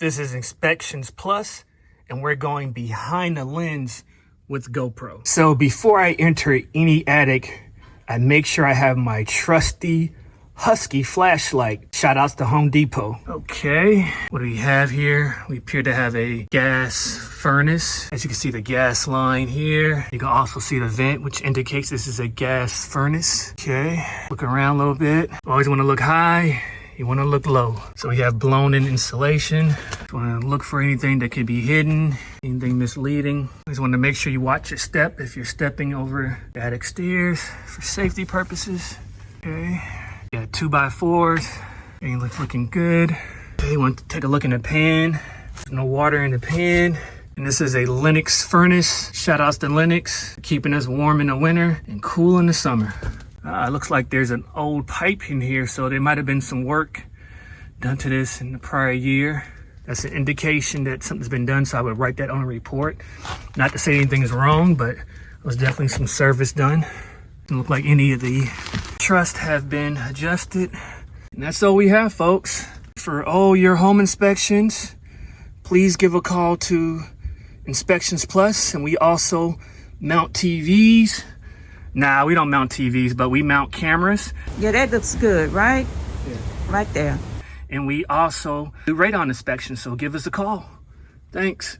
This is Inspections Plus, and we're going behind the lens with GoPro. So before I enter any attic, I make sure I have my trusty Husky flashlight. Shout outs to Home Depot. Okay, what do we have here? We appear to have a gas furnace. As you can see, the gas line here. You can also see the vent, which indicates this is a gas furnace. Okay, look around a little bit. Always want to look high. You want to look low. So we have blown in insulation. You want to look for anything that could be hidden, anything misleading. You just want to make sure you watch your step if you're stepping over the attic stairs for safety purposes. Okay, got 2x4s. Everything looking good. Okay, you want to take a look in the pan. There's no water in the pan. And this is a Lennox furnace. Shout outs to Lennox, keeping us warm in the winter and cool in the summer. Looks like there's an old pipe in here, so there might have been some work done to this in the prior year. That's an indication that something's been done, so I would write that on a report. Not to say anything is wrong, but there was definitely some service done. Doesn't look like any of the truss have been adjusted. And that's all we have, folks. For all your home inspections, please give a call to Inspections Plus, and we also mount TVs. Nah, we don't mount TVs, but we mount cameras. Yeah, that looks good, right? Yeah. Right there. And we also do radon inspections, so give us a call. Thanks.